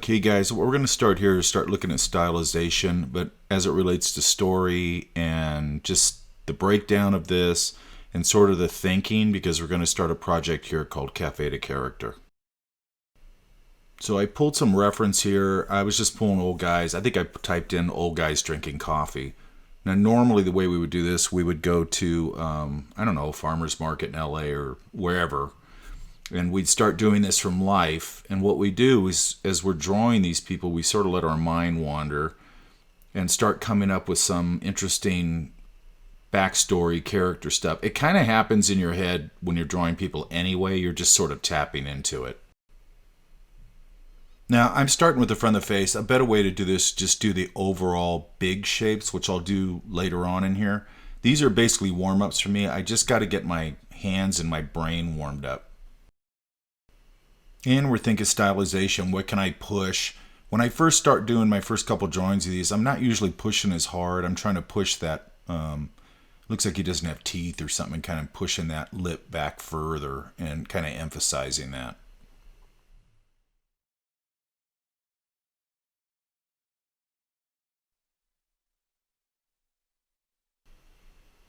Okay, guys, what we're going to start here is start looking at stylization, but as it relates to story and just the breakdown of this and sort of the thinking, because we're going to start a project here called Cafe de Character. So I pulled some reference here. I was just pulling old guys. I think I typed in old guys drinking coffee. Now, normally the way we would do this, we would go to, I don't know, farmer's market in LA or wherever, and we'd start doing this from life. And what we do is, as we're drawing these people, we sort of let our mind wander and start coming up with some interesting backstory, character stuff. It kind of happens in your head when you're drawing people anyway. You're just sort of tapping into it. Now, I'm starting with the front of the face. A better way to do this, just do the overall big shapes, which I'll do later on in here. These are basically warm-ups for me. I just got to get my hands and my brain warmed up. And we're thinking stylization. What can I push? When I first start doing my first couple drawings of these, I'm not usually pushing as hard. I'm trying to push that, looks like he doesn't have teeth or something, kind of pushing that lip back further and kind of emphasizing that.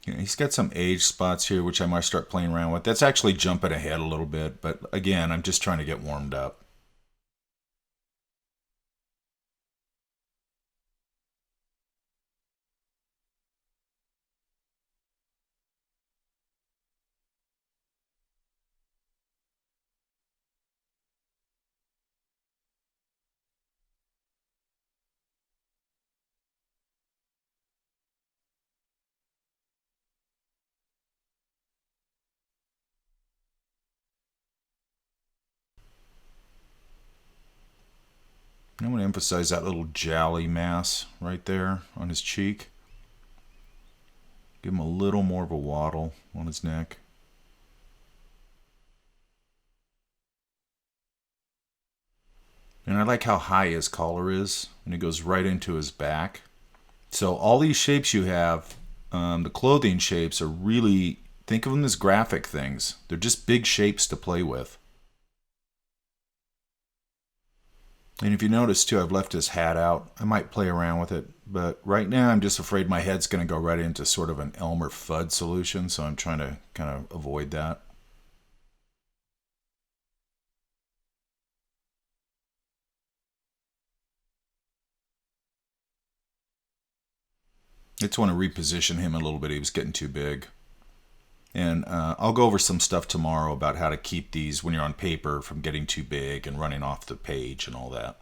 You know, he's got some age spots here, which I might start playing around with. That's actually jumping ahead a little bit, but again, I'm just trying to get warmed up. I'm going to emphasize that little jowly mass right there on his cheek. Give him a little more of a waddle on his neck. And I like how high his collar is, and it goes right into his back. So all these shapes you have, the clothing shapes are really, think of them as graphic things. They're just big shapes to play with. And if you notice too, I've left his hat out. I might play around with it, but right now I'm just afraid my head's going to go right into sort of an Elmer Fudd solution, so I'm trying to kind of avoid that. I just want to reposition him a little bit. He was getting too big. And I'll go over some stuff tomorrow about how to keep these, when you're on paper, from getting too big and running off the page and all that.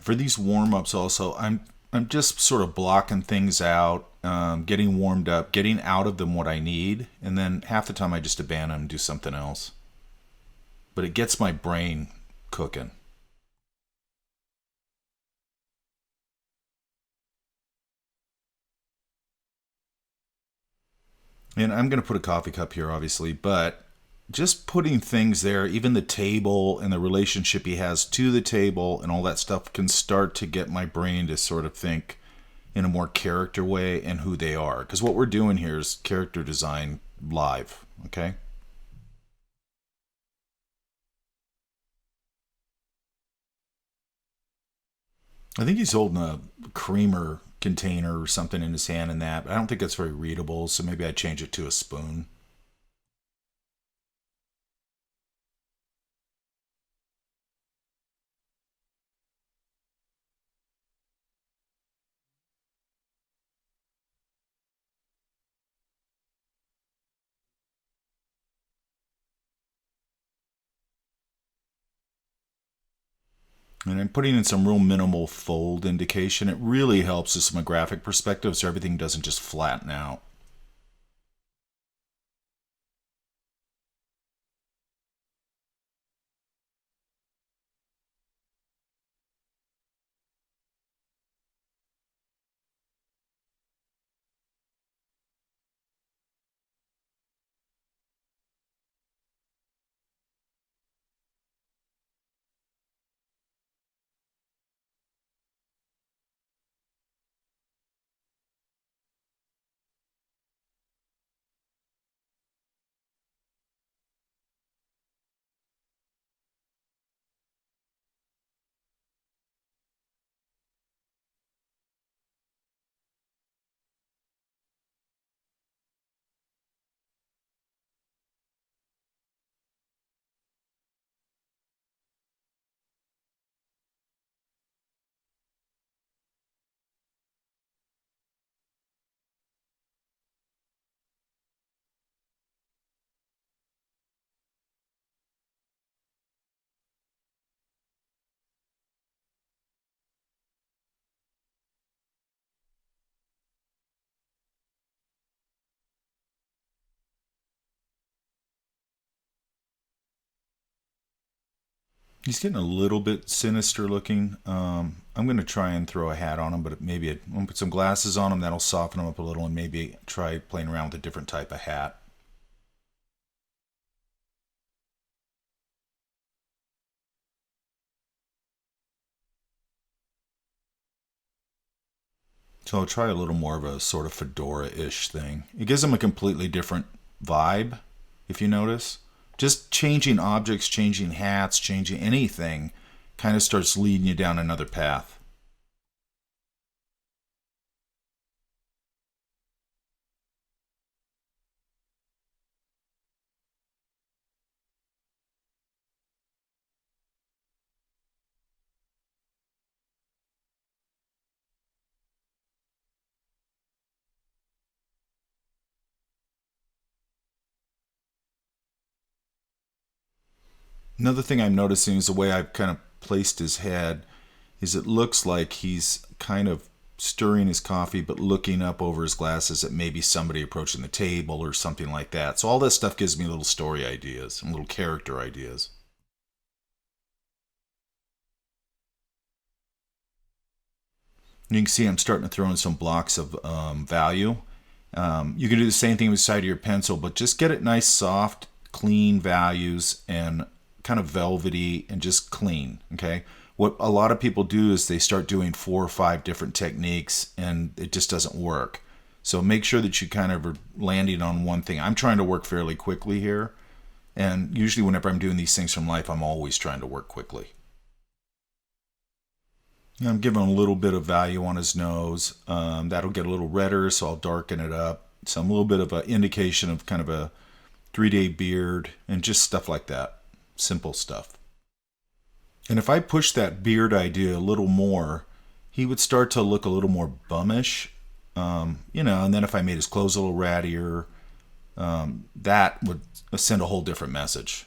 For these warm-ups also, I'm just sort of blocking things out, getting warmed up, getting out of them what I need, and then half the time I just abandon them and do something else. But it gets my brain cooking. And I'm going to put a coffee cup here, obviously, but just putting things there, even the table and the relationship he has to the table and all that stuff can start to get my brain to sort of think in a more character way and who they are. Because what we're doing here is character design live, okay? I think he's holding a creamer container or something in his hand in that. But I don't think that's very readable, so maybe I change it to a spoon. And I'm putting in some real minimal fold indication. It really helps us from a graphic perspective so everything doesn't just flatten out. He's getting a little bit sinister looking. I'm going to try and throw a hat on him, but maybe I'm going to put some glasses on him. That'll soften him up a little, and maybe try playing around with a different type of hat. So I'll try a little more of a sort of fedora-ish thing. It gives him a completely different vibe, if you notice. Just changing objects, changing hats, changing anything kind of starts leading you down another path. Another thing I'm noticing is the way I've kind of placed his head is it looks like he's kind of stirring his coffee but looking up over his glasses at maybe somebody approaching the table or something like that. So all this stuff gives me little story ideas and little character ideas. And you can see I'm starting to throw in some blocks of value. You can do the same thing with the side of your pencil, but just get it nice, soft, clean values and kind of velvety and just clean. Okay. What a lot of people do is they start doing 4 or 5 different techniques and it just doesn't work. So make sure that you kind of are landing on one thing. I'm trying to work fairly quickly here. And usually, whenever I'm doing these things from life, I'm always trying to work quickly. I'm giving a little bit of value on his nose. That'll get a little redder, so I'll darken it up. Some little bit of an indication of kind of a 3-day beard and just stuff like that. Simple stuff. And if I push that beard idea a little more, he would start to look a little more bummish. And then if I made his clothes a little rattier, that would send a whole different message.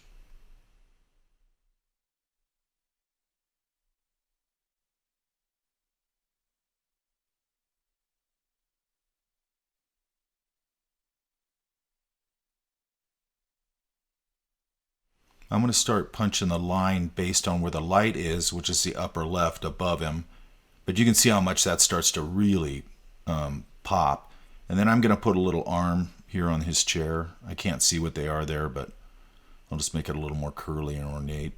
I'm going to start punching the line based on where the light is, which is the upper left above him. But you can see how much that starts to really pop. And then I'm going to put a little arm here on his chair. I can't see what they are there, but I'll just make it a little more curly and ornate.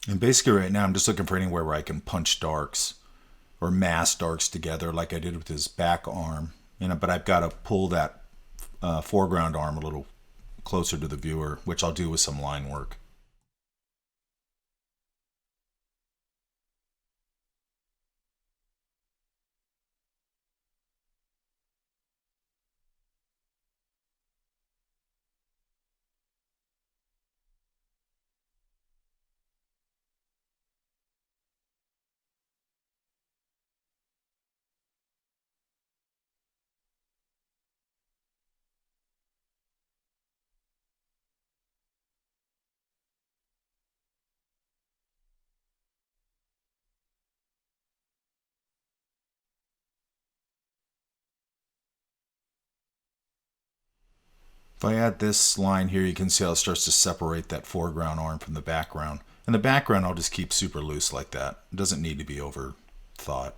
And basically right now I'm just looking for anywhere where I can punch darks or mass darks together like I did with his back arm. But I've got to pull that foreground arm a little closer to the viewer, which I'll do with some line work. If I add this line here, you can see how it starts to separate that foreground arm from the background. And the background I'll just keep super loose like that. It doesn't need to be over thought.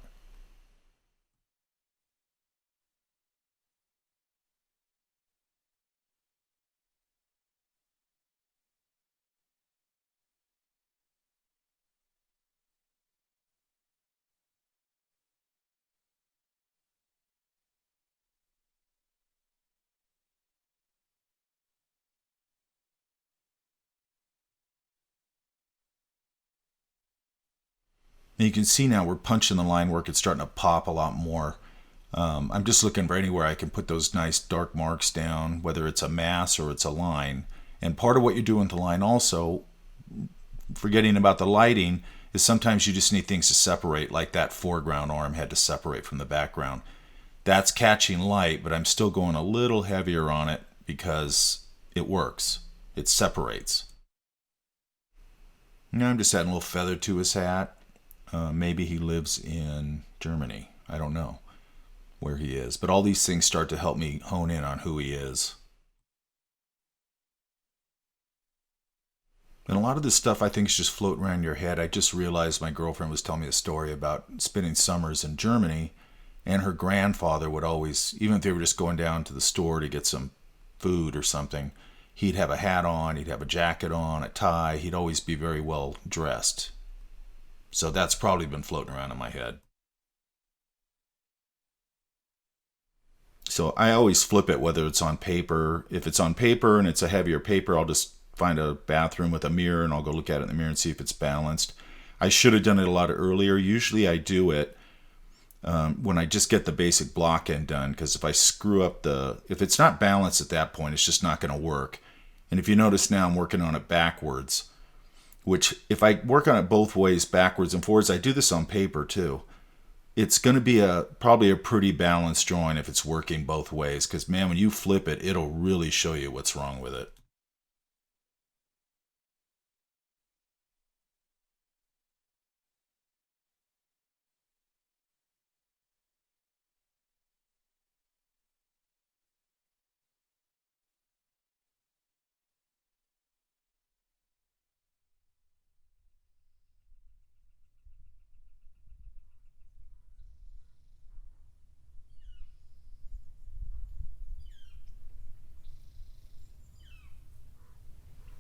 And you can see now we're punching the line work. It's starting to pop a lot more. I'm just looking for anywhere I can put those nice dark marks down, whether it's a mass or it's a line. And part of what you're doing with the line also, forgetting about the lighting, is sometimes you just need things to separate, like that foreground arm had to separate from the background. That's catching light, but I'm still going a little heavier on it because it works. It separates. I'm just adding a little feather to his hat. Maybe he lives in Germany. I don't know where he is. But all these things start to help me hone in on who he is. And a lot of this stuff I think is just floating around your head. I just realized my girlfriend was telling me a story about spending summers in Germany, and her grandfather would always, even if they were just going down to the store to get some food or something, he'd have a hat on, he'd have a jacket on, a tie, he'd always be very well dressed. So that's probably been floating around in my head. So I always flip it whether it's on paper. If it's on paper and it's a heavier paper, I'll just find a bathroom with a mirror and I'll go look at it in the mirror and see if it's balanced. I should have done it a lot earlier. Usually I do it when I just get the basic block end done, because if I screw up if it's not balanced at that point, it's just not going to work. And if you notice now I'm working on it backwards, which if I work on it both ways, backwards and forwards, I do this on paper too. It's going to be probably a pretty balanced drawing if it's working both ways, because man, when you flip it, it'll really show you what's wrong with it.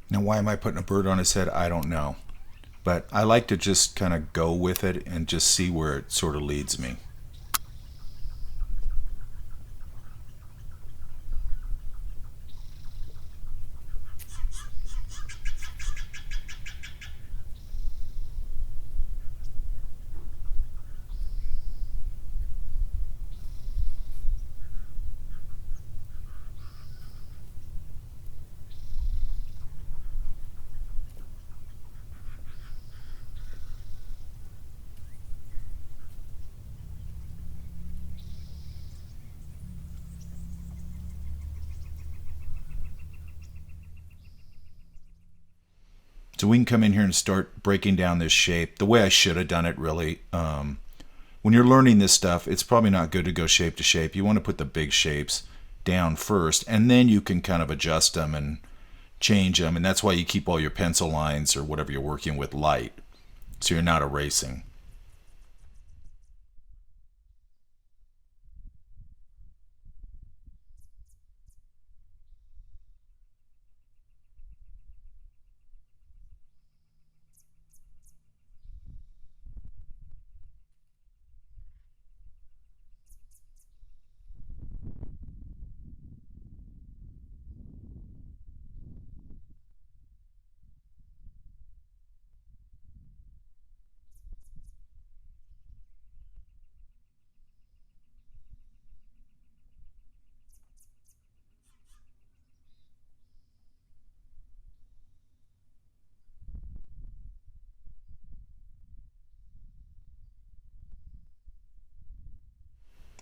Now, why am I putting a bird on his head? I don't know. But I like to just kind of go with it and just see where it sort of leads me. So we can come in here and start breaking down this shape the way I should have done it, really. When you're learning this stuff, it's probably not good to go shape to shape. You want to put the big shapes down first, and then you can kind of adjust them and change them. And that's why you keep all your pencil lines or whatever you're working with light, so you're not erasing.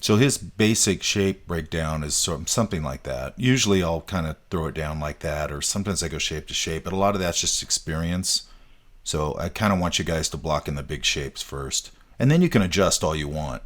So his basic shape breakdown is something like that. Usually I'll kind of throw it down like that, or sometimes I go shape to shape, but a lot of that's just experience. So I kind of want you guys to block in the big shapes first. And then you can adjust all you want.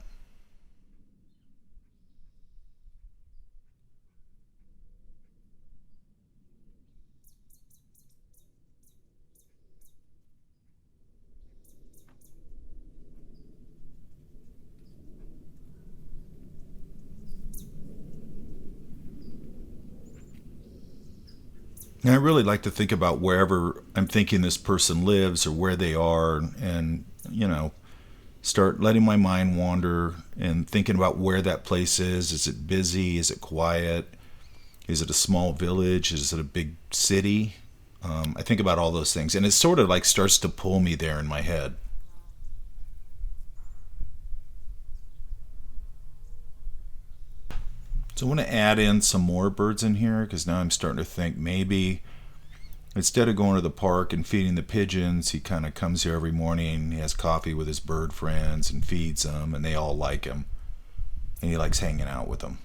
And I really like to think about wherever I'm thinking this person lives or where they are, and, start letting my mind wander and thinking about where that place is. Is it busy? Is it quiet? Is it a small village? Is it a big city? I think about all those things, and it sort of like starts to pull me there in my head. So I want to add in some more birds in here because now I'm starting to think maybe instead of going to the park and feeding the pigeons, he kind of comes here every morning. He has coffee with his bird friends and feeds them, and they all like him. And he likes hanging out with them.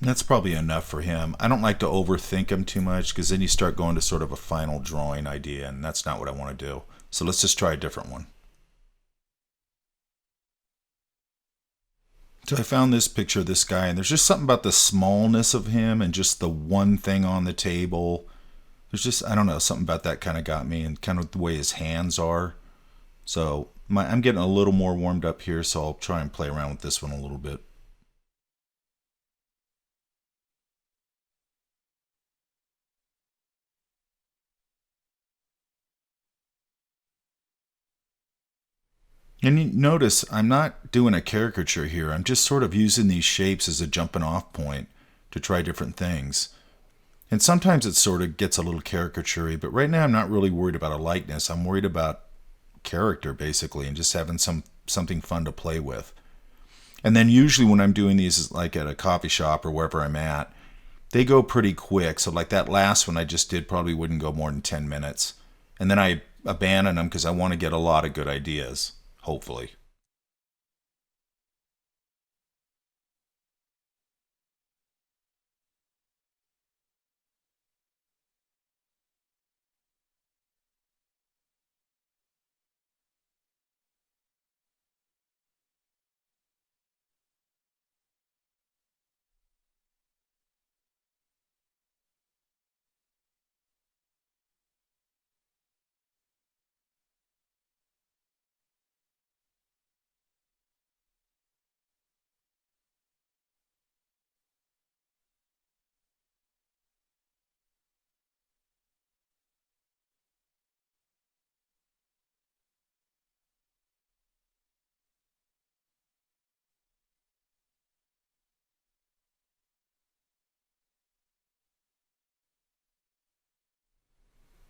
That's probably enough for him. I don't like to overthink him too much because then you start going to sort of a final drawing idea, and that's not what I want to do. So let's just try a different one. So I found this picture of this guy, and there's just something about the smallness of him and just the one thing on the table. There's just, I don't know, something about that kind of got me, and kind of the way his hands are. So I'm getting a little more warmed up here, so I'll try and play around with this one a little bit. And you notice I'm not doing a caricature here. I'm just sort of using these shapes as a jumping off point to try different things. And sometimes it sort of gets a little caricature-y, but right now I'm not really worried about a likeness. I'm worried about character basically and just having something fun to play with. And then usually when I'm doing these like at a coffee shop or wherever I'm at, they go pretty quick. So like that last one I just did probably wouldn't go more than 10 minutes. And then I abandon them because I want to get a lot of good ideas, hopefully.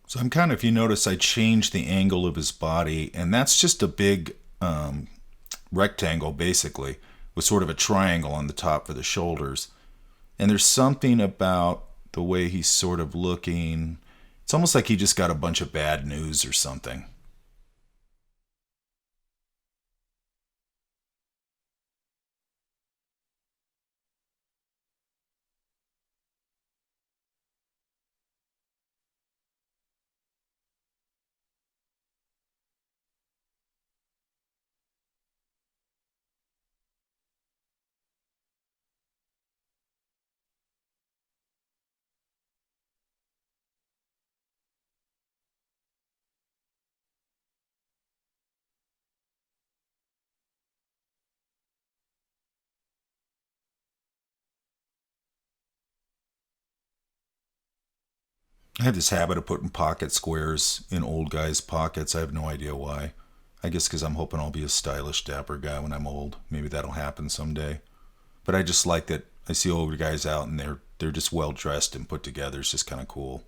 So I'm kind of, if you notice, I changed the angle of his body, and that's just a big rectangle basically, with sort of a triangle on the top for the shoulders. And there's something about the way he's sort of looking. It's almost like he just got a bunch of bad news or something. I have this habit of putting pocket squares in old guys' pockets. I have no idea why. I guess because I'm hoping I'll be a stylish, dapper guy when I'm old. Maybe that'll happen someday. But I just like that I see older guys out and they're just well dressed and put together. It's just kind of cool.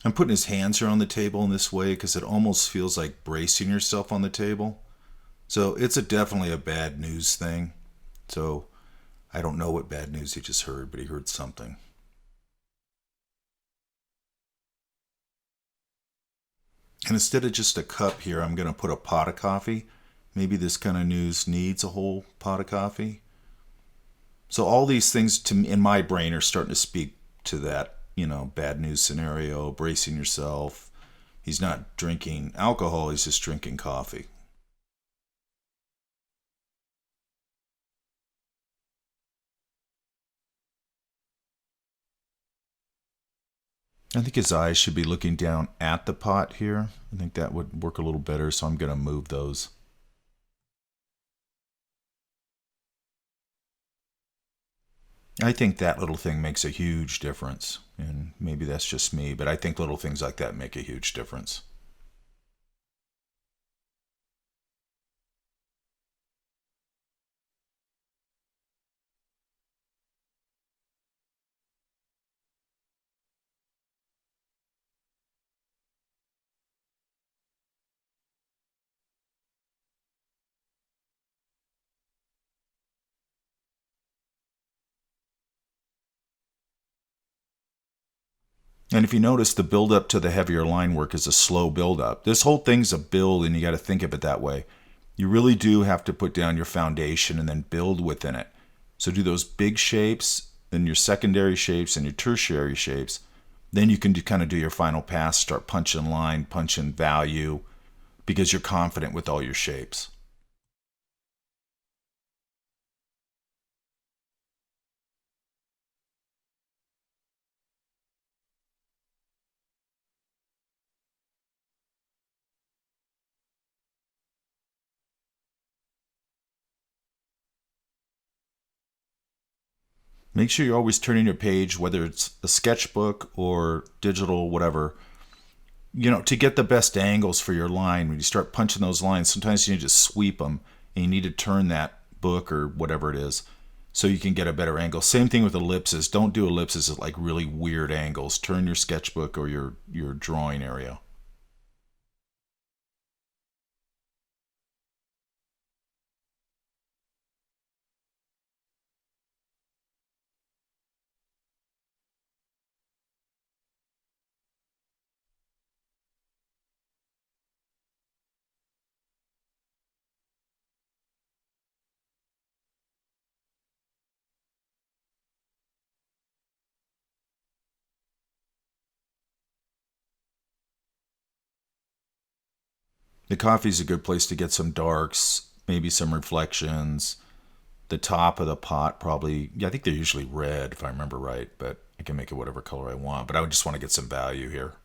I'm putting his hands here on the table in this way because it almost feels like bracing yourself on the table. So it's definitely a bad news thing. So I don't know what bad news he just heard, but he heard something. And instead of just a cup here, I'm going to put a pot of coffee. Maybe this kind of news needs a whole pot of coffee. So all these things in my brain are starting to speak to that, bad news scenario, bracing yourself. He's not drinking alcohol, he's just drinking coffee. I think his eyes should be looking down at the pot here. I think that would work a little better, so I'm going to move those. I think that little thing makes a huge difference. And maybe that's just me, but I think little things like that make a huge difference. And if you notice, the build up to the heavier line work is a slow build up. This whole thing's a build, and you got to think of it that way. You really do have to put down your foundation and then build within it. So do those big shapes, then your secondary shapes and your tertiary shapes. Then you can kind of do your final pass, start punching line, punching value, because you're confident with all your shapes. Make sure you're always turning your page, whether it's a sketchbook or digital, whatever, to get the best angles for your line. When you start punching those lines, sometimes you need to sweep them and you need to turn that book or whatever it is so you can get a better angle. Same thing with ellipses. Don't do ellipses at like really weird angles. Turn your sketchbook or your drawing area. The coffee's a good place to get some darks, maybe some reflections. The top of the pot probably, yeah, I think they're usually red if I remember right, but I can make it whatever color I want. But I would just want to get some value here.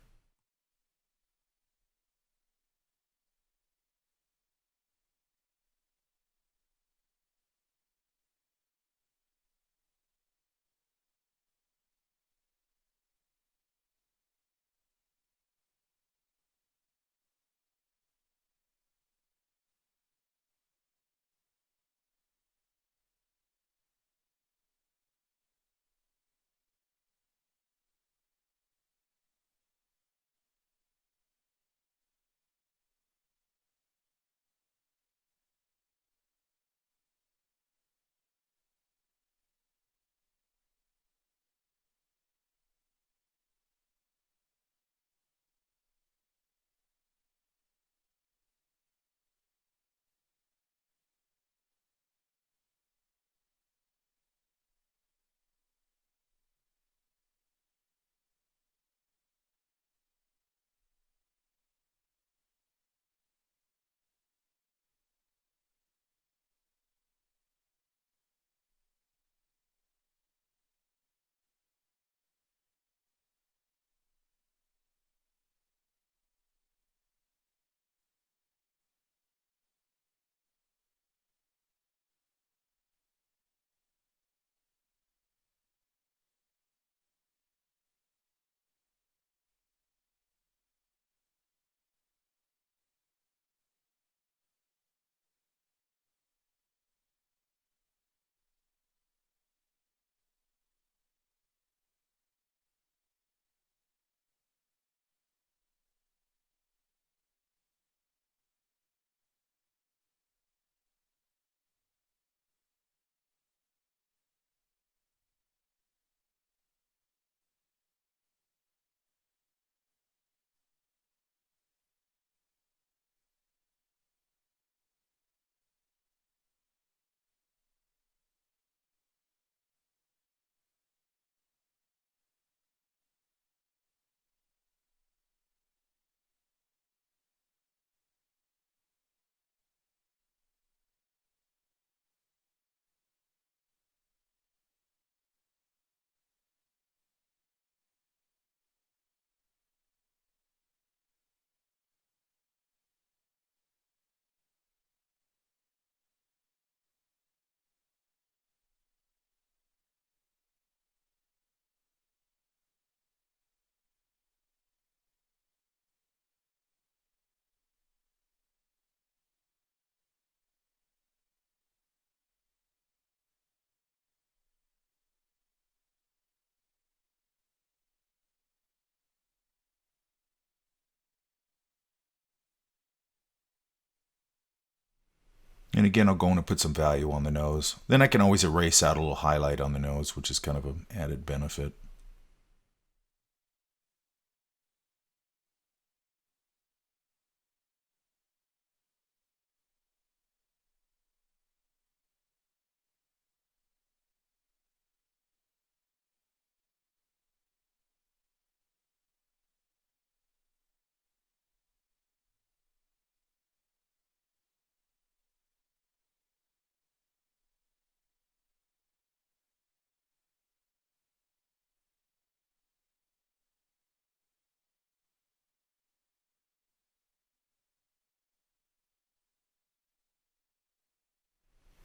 And again, I'll go in and put some value on the nose. Then I can always erase out a little highlight on the nose, which is kind of an added benefit.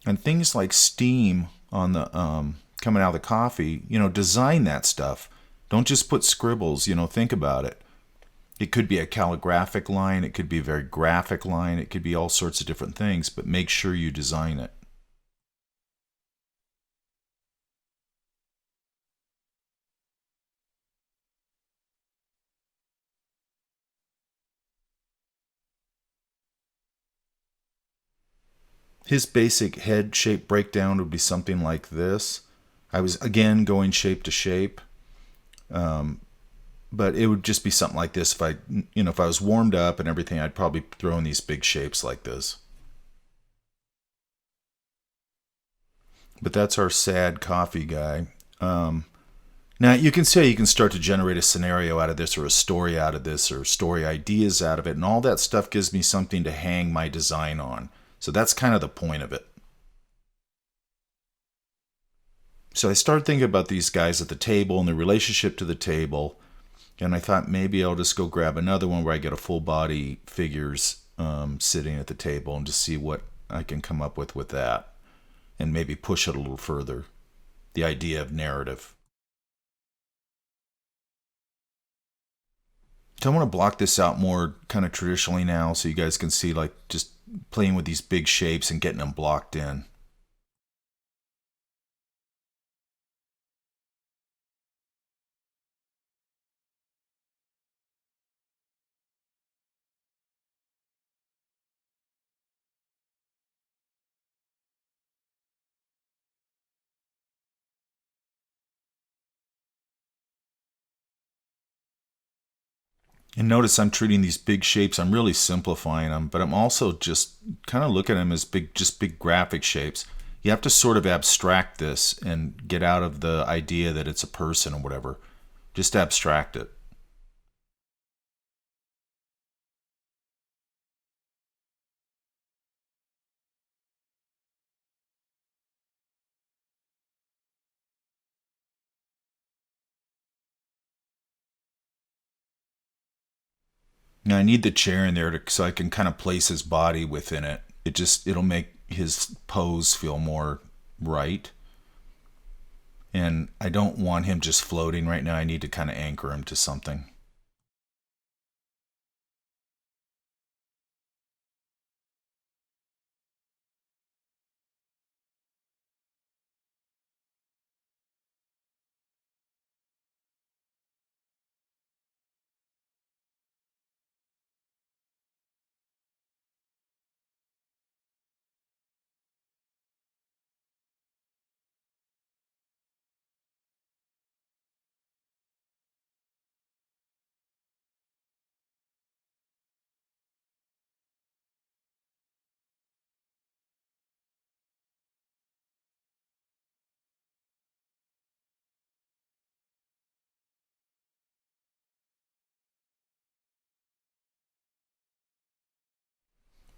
And things like steam on the coming out of the coffee, design that stuff. Don't just put scribbles, think about it. It could be a calligraphic line, it could be a very graphic line, it could be all sorts of different things, but make sure you design it. His basic head shape breakdown would be something like this. I was again going shape to shape, but it would just be something like this. If I was warmed up and everything, I'd probably throw in these big shapes like this. But that's our sad coffee guy. Now you can say you can start to generate a scenario out of this, or a story out of this, or story ideas out of it, and all that stuff gives me something to hang my design on. So that's kind of the point of it. So I started thinking about these guys at the table and the relationship to the table, and I thought maybe I'll just go grab another one where I get a full body figures sitting at the table and just see what I can come up with that, and maybe push it a little further. The idea of narrative. So I want to block this out more kind of traditionally now so you guys can see like just playing with these big shapes and getting them blocked in. And notice I'm treating these big shapes, I'm really simplifying them, but I'm also just kind of looking at them as just big graphic shapes. You have to sort of abstract this and get out of the idea that it's a person or whatever. Just abstract it. Now I need the chair in there so I can kind of place his body within it. It'll make his pose feel more right. And I don't want him just floating right now. I need to kind of anchor him to something.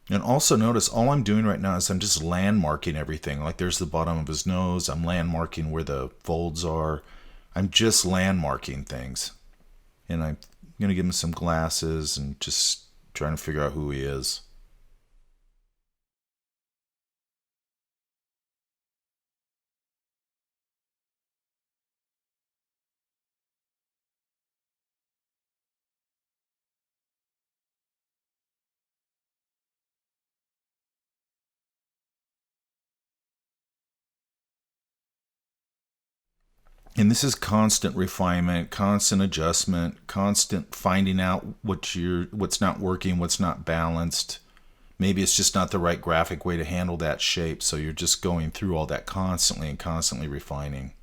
And also notice all I'm doing right now is I'm just landmarking everything. Like there's the bottom of his nose. I'm landmarking where the folds are. I'm just landmarking things. And I'm going to give him some glasses and just trying to figure out who he is. And this is constant refinement, constant adjustment, constant finding out what's not working, what's not balanced. Maybe it's just not the right graphic way to handle that shape, so you're just going through all that constantly and constantly refining.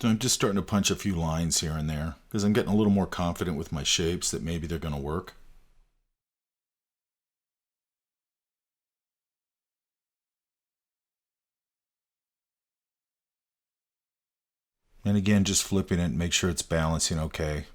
So I'm just starting to punch a few lines here and there because I'm getting a little more confident with my shapes that maybe they're going to work. And again, just flipping it, make sure it's balancing okay.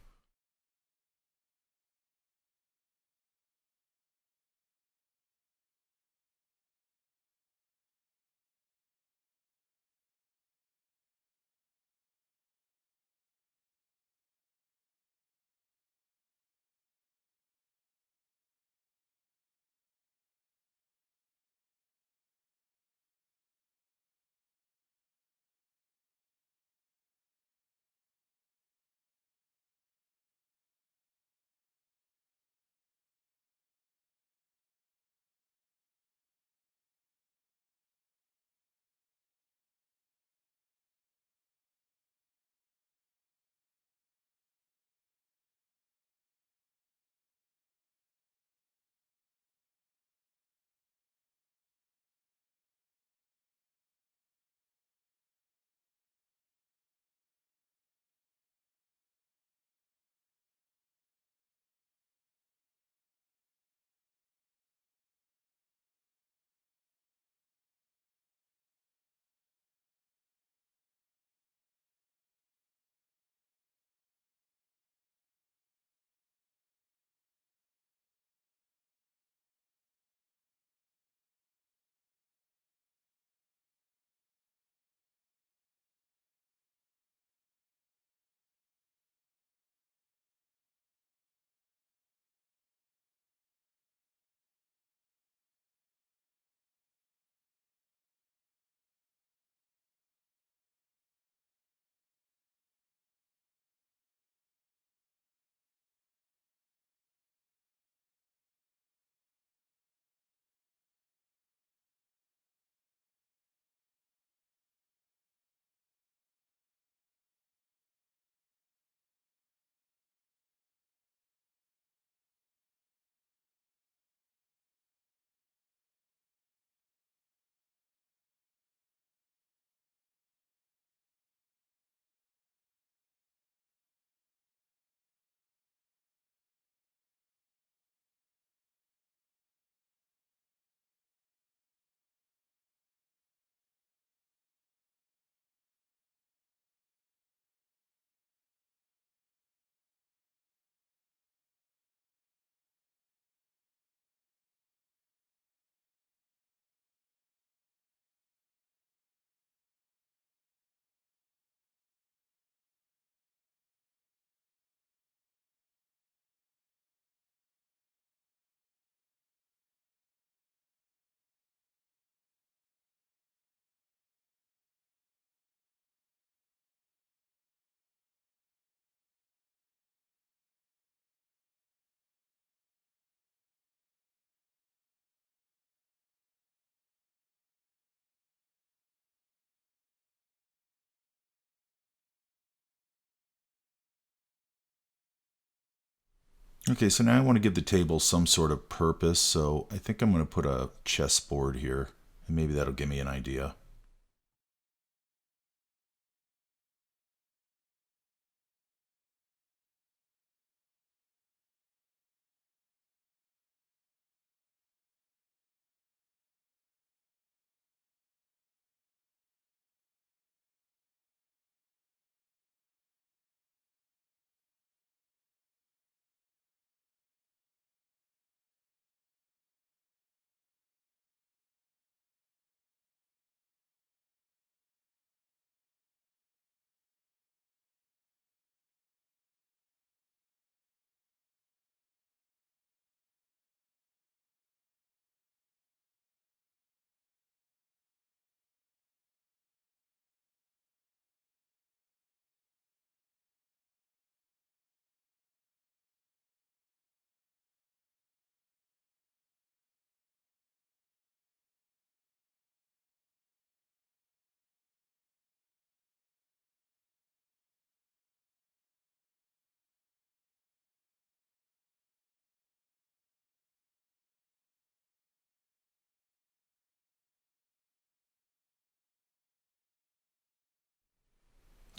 Okay, so now I want to give the table some sort of purpose, so I think I'm going to put a chessboard here, and maybe that'll give me an idea.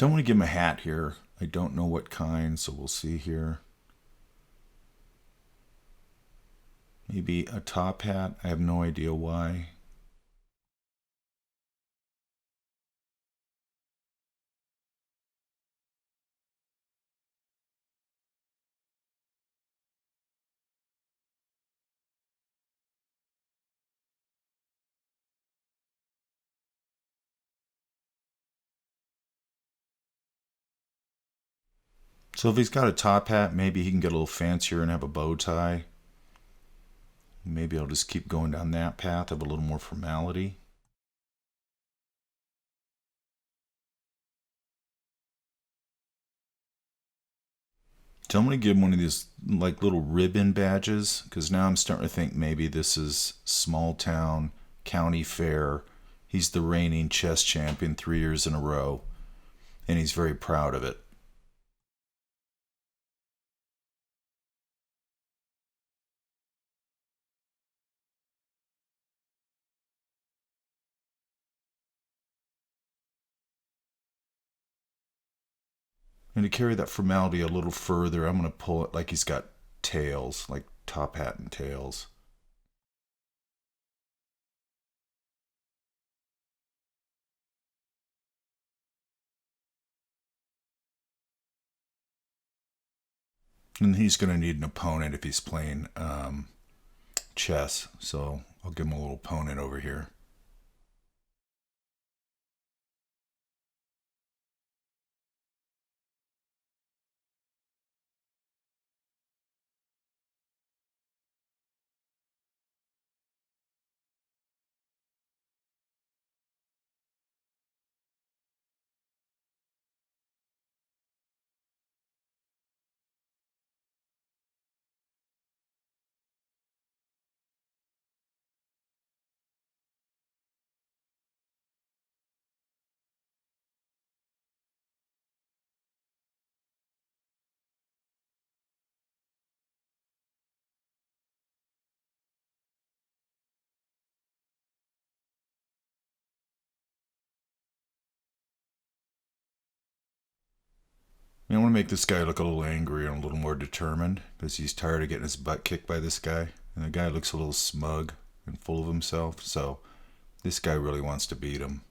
Don't want to give him a hat here. I don't know what kind, so we'll see here. Maybe a top hat. I have no idea why. So if he's got a top hat, maybe he can get a little fancier and have a bow tie. Maybe I'll just keep going down that path of a little more formality. So I'm going to give him one of these like little ribbon badges because now I'm starting to think maybe this is small town county fair. He's the reigning chess champion 3 years in a row, and he's very proud of it. And to carry that formality a little further, I'm going to pull it like he's got tails, like top hat and tails. And he's going to need an opponent if he's playing chess. So I'll give him a little opponent over here. I want to make this guy look a little angry and a little more determined because he's tired of getting his butt kicked by this guy. And the guy looks a little smug and full of himself. So this guy really wants to beat him.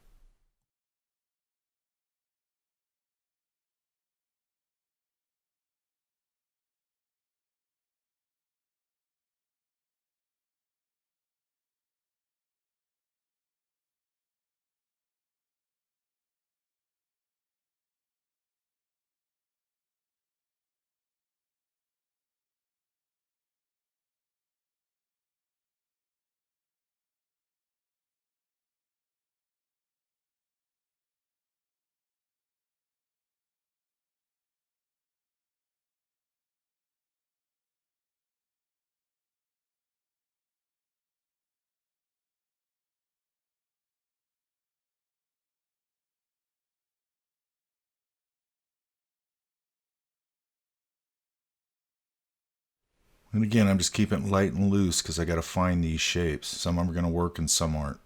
And again, I'm just keeping it light and loose because I got to find these shapes. Some are going to work and some aren't.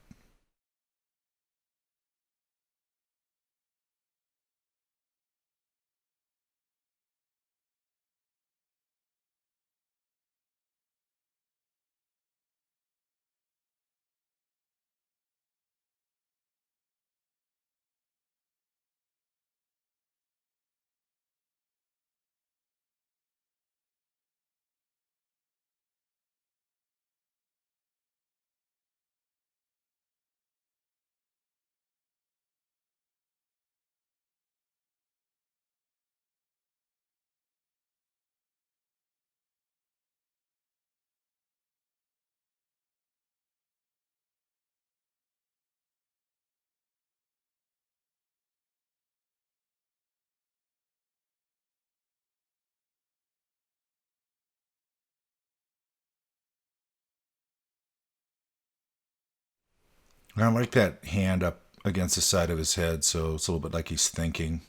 I like that hand up against the side of his head, so it's a little bit like he's thinking.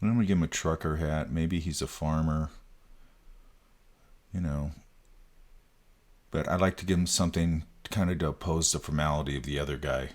I'm going to give him a trucker hat. Maybe he's a farmer, you know. But I'd like to give him something kind of to oppose the formality of the other guy.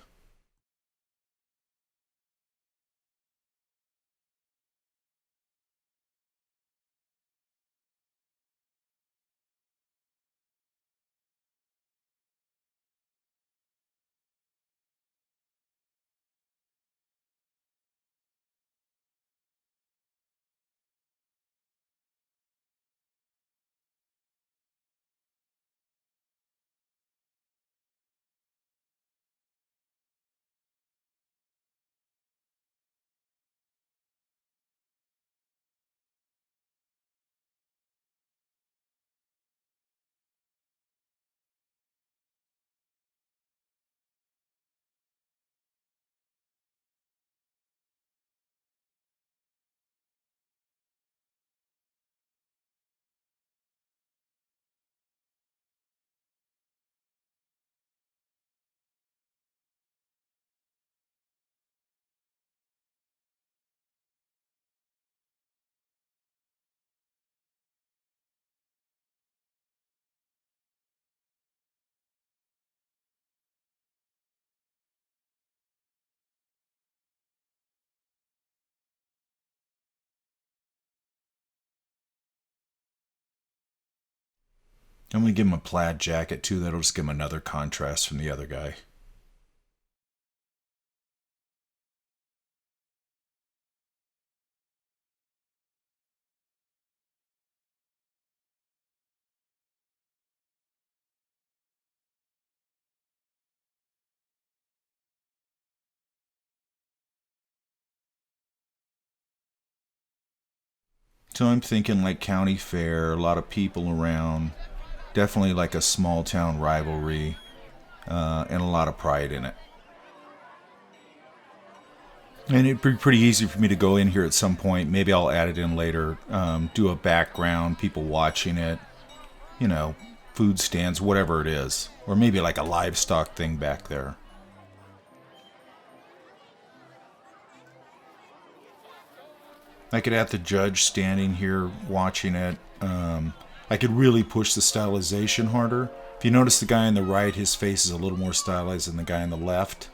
I'm going to give him a plaid jacket too. That'll just give him another contrast from the other guy. So I'm thinking like county fair, a lot of people around, definitely like a small town rivalry, and a lot of pride in it. And it'd be pretty easy for me to go in here at some point. Maybe I'll add it in later. Do a background, people watching it, you know, food stands, whatever it is. Or maybe like a livestock thing back there. I could have the judge standing here watching it. I could really push the stylization harder. If you notice the guy on the right, his face is a little more stylized than the guy on the left.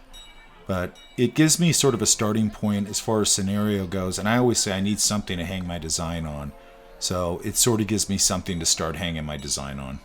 But it gives me sort of a starting point as far as scenario goes. And I always say I need something to hang my design on. So it sort of gives me something to start hanging my design on.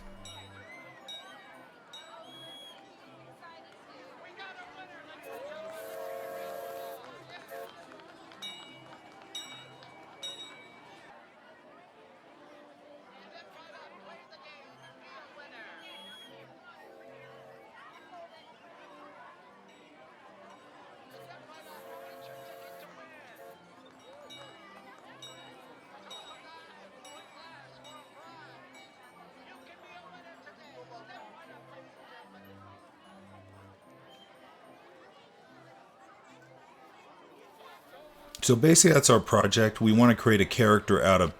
So basically, that's our project. We want to create a character out of,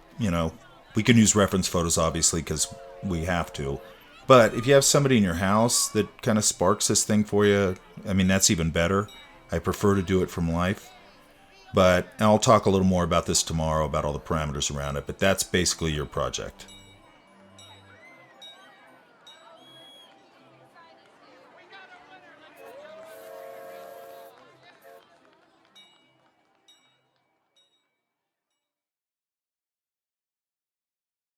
we can use reference photos, obviously, because we have to. But if you have somebody in your house that kind of sparks this thing for you, I mean, that's even better. I prefer to do it from life. But I'll talk a little more about this tomorrow, about all the parameters around it. But that's basically your project.